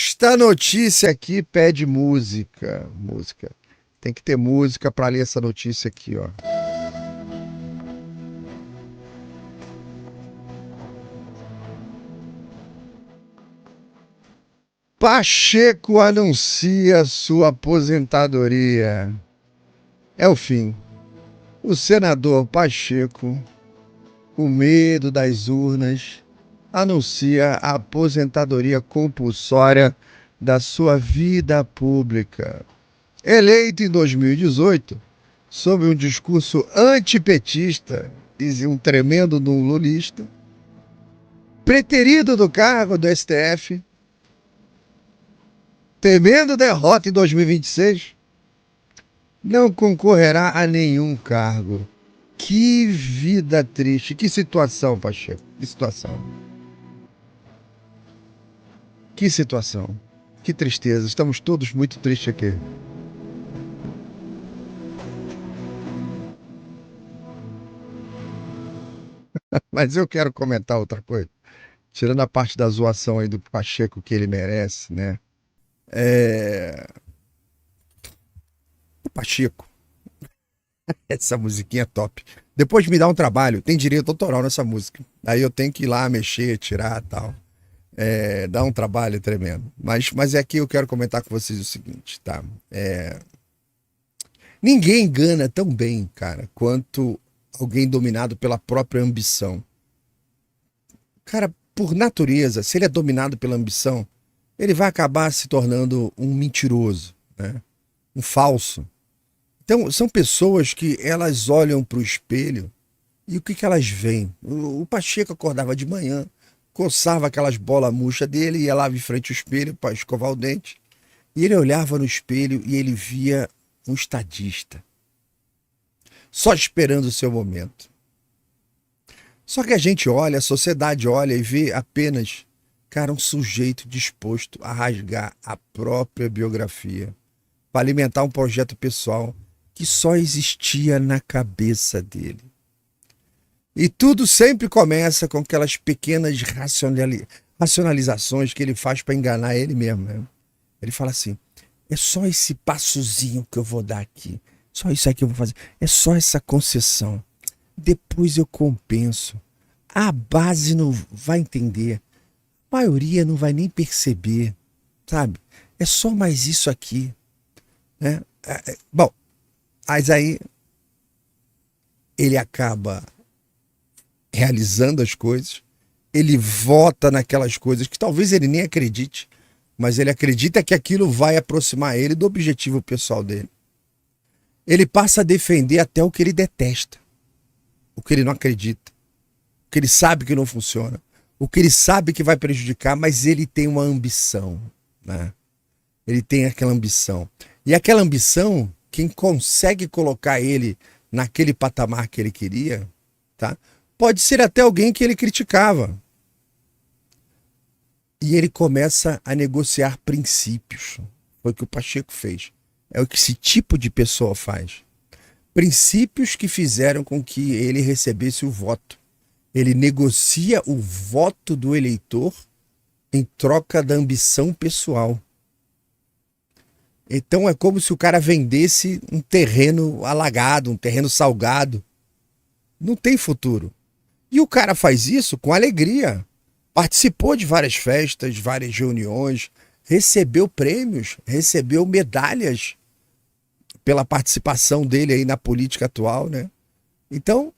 Esta notícia aqui pede música. Música. Tem que ter música para ler essa notícia aqui, ó. Pacheco anuncia sua aposentadoria. É o fim. O senador Pacheco, com medo das urnas, anuncia a aposentadoria compulsória da sua vida pública. Eleito em 2018, sob um discurso antipetista, dizia um tremendo lulista, preterido do cargo do STF, temendo derrota em 2026, não concorrerá a nenhum cargo. Que vida triste, que situação, Pacheco, que situação. Que situação, que tristeza, estamos todos muito tristes aqui. Mas eu quero comentar outra coisa. Tirando a parte da zoação aí do Pacheco que ele merece, né? O Pacheco, essa musiquinha é top. Depois me dá um trabalho, tem direito autoral nessa música. Aí eu tenho que ir lá mexer, tirar e tal. Dá um trabalho tremendo. Mas é aqui eu quero comentar com vocês o seguinte, tá? Ninguém engana tão bem, cara, quanto alguém dominado pela própria ambição. Cara, por natureza, se ele é dominado pela ambição, ele vai acabar se tornando um mentiroso, né? Um falso. Então, são pessoas que elas olham para o espelho e o que elas veem? O Pacheco acordava de manhã, coçava aquelas bolas murchas dele, ia lá em frente ao espelho para escovar o dente, e ele olhava no espelho e ele via um estadista, só esperando o seu momento. Só que a gente olha, a sociedade olha e vê apenas, cara, um sujeito disposto a rasgar a própria biografia para alimentar um projeto pessoal que só existia na cabeça dele. E tudo sempre começa com aquelas pequenas racionalizações que ele faz para enganar ele mesmo, né? Ele fala assim: é só esse passozinho que eu vou dar aqui, só isso aqui eu vou fazer, é só essa concessão. Depois eu compenso. A base não vai entender, a maioria não vai nem perceber, sabe? É só mais isso aqui, né? Bom, mas aí ele acaba realizando as coisas, ele vota naquelas coisas que talvez ele nem acredite, mas ele acredita que aquilo vai aproximar ele do objetivo pessoal dele. Ele passa a defender até o que ele detesta, o que ele não acredita, o que ele sabe que não funciona, o que ele sabe que vai prejudicar, mas ele tem uma ambição, né? Ele tem aquela ambição. E aquela ambição, quem consegue colocar ele naquele patamar que ele queria, tá? Pode ser até alguém que ele criticava. E ele começa a negociar princípios. Foi o que o Pacheco fez. É o que esse tipo de pessoa faz. Princípios que fizeram com que ele recebesse o voto. Ele negocia o voto do eleitor em troca da ambição pessoal. Então é como se o cara vendesse um terreno alagado, um terreno salgado. Não tem futuro. E o cara faz isso com alegria. Participou de várias festas, várias reuniões, recebeu prêmios, recebeu medalhas pela participação dele aí na política atual, né? Então,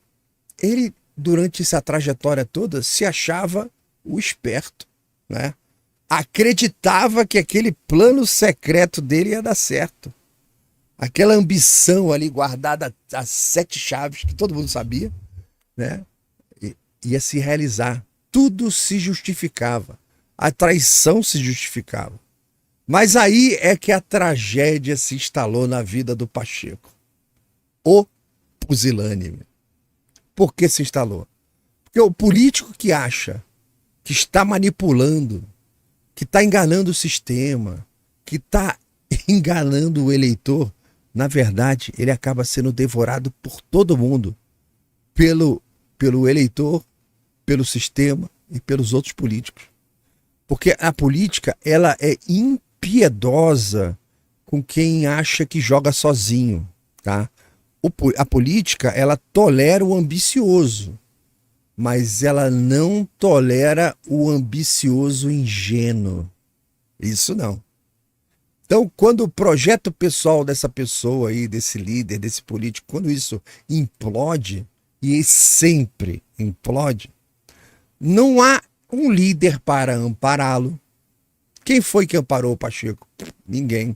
ele, durante essa trajetória toda, se achava o esperto, né? Acreditava que aquele plano secreto dele ia dar certo. Aquela ambição ali guardada a 7 chaves, que todo mundo sabia, né? Ia se realizar. Tudo se justificava. A traição se justificava. Mas aí é que a tragédia se instalou na vida do Pacheco. O pusilânime. Por que se instalou? Porque o político que acha que está manipulando, que está enganando o sistema, que está enganando o eleitor, na verdade, ele acaba sendo devorado por todo mundo. Pelo eleitor, pelo sistema e pelos outros políticos. Porque a política, ela é impiedosa com quem acha que joga sozinho, tá? A política, ela tolera o ambicioso, mas ela não tolera o ambicioso ingênuo. Isso não. Então, quando o projeto pessoal dessa pessoa aí, desse líder, desse político, quando isso implode, e sempre implode, não há um líder para ampará-lo. Quem foi que amparou o Pacheco? Ninguém.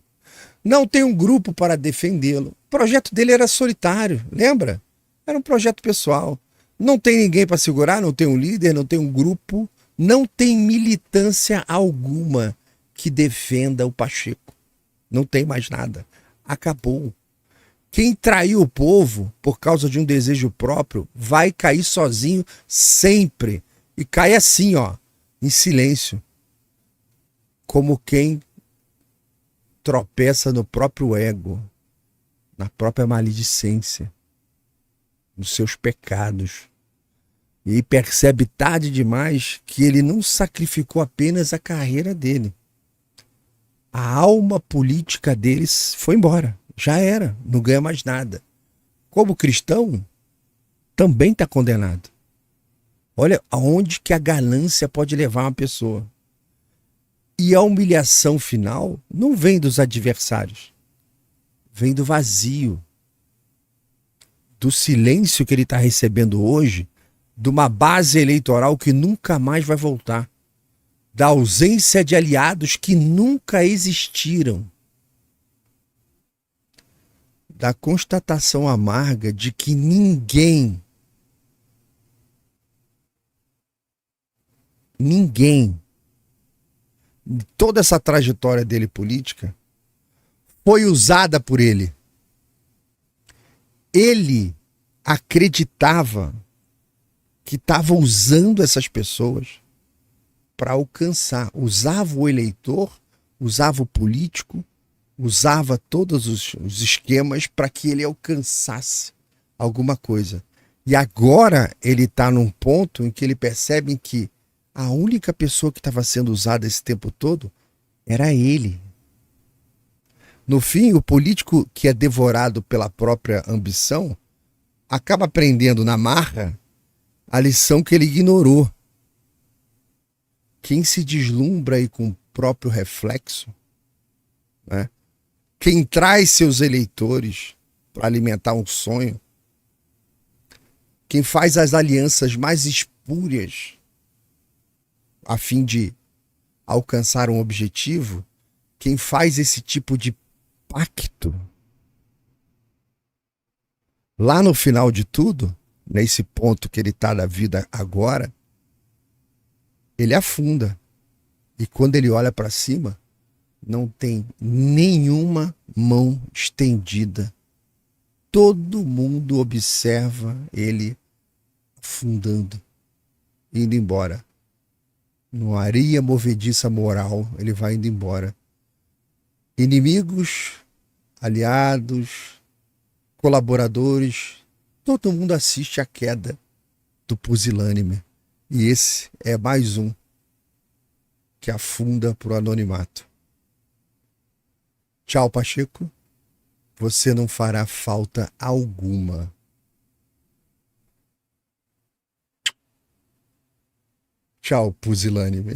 Não tem um grupo para defendê-lo. O projeto dele era solitário, lembra? Era um projeto pessoal. Não tem ninguém para segurar, não tem um líder, não tem um grupo, não tem militância alguma que defenda o Pacheco. Não tem mais nada. Acabou. Quem traiu o povo por causa de um desejo próprio vai cair sozinho sempre. E cai assim, ó, em silêncio. Como quem tropeça no próprio ego, na própria maledicência, nos seus pecados. E percebe tarde demais que ele não sacrificou apenas a carreira dele. A alma política deles foi embora. Já era, não ganha mais nada. Como cristão, também está condenado. Olha aonde que a ganância pode levar uma pessoa. E a humilhação final não vem dos adversários. Vem do vazio. Do silêncio que ele está recebendo hoje, de uma base eleitoral que nunca mais vai voltar. Da ausência de aliados que nunca existiram. Da constatação amarga de que ninguém, toda essa trajetória dele política, foi usada por ele. Ele acreditava que estava usando essas pessoas para alcançar. Usava o eleitor, usava o político, usava todos os esquemas para que ele alcançasse alguma coisa. E agora ele está num ponto em que ele percebe que a única pessoa que estava sendo usada esse tempo todo era ele. No fim, o político que é devorado pela própria ambição acaba aprendendo na marra a lição que ele ignorou. Quem se deslumbra aí com o próprio reflexo, né? Quem traz seus eleitores para alimentar um sonho, quem faz as alianças mais espúrias a fim de alcançar um objetivo, quem faz esse tipo de pacto, lá no final de tudo, nesse ponto que ele está da vida agora, ele afunda. E quando ele olha para cima, não tem nenhuma mão estendida. Todo mundo observa ele afundando, indo embora. No areia movediça moral, ele vai indo embora. Inimigos, aliados, colaboradores, todo mundo assiste à queda do pusilânime. E esse é mais um que afunda para o anonimato. Tchau, Pacheco. Você não fará falta alguma. Tchau, pusilânime.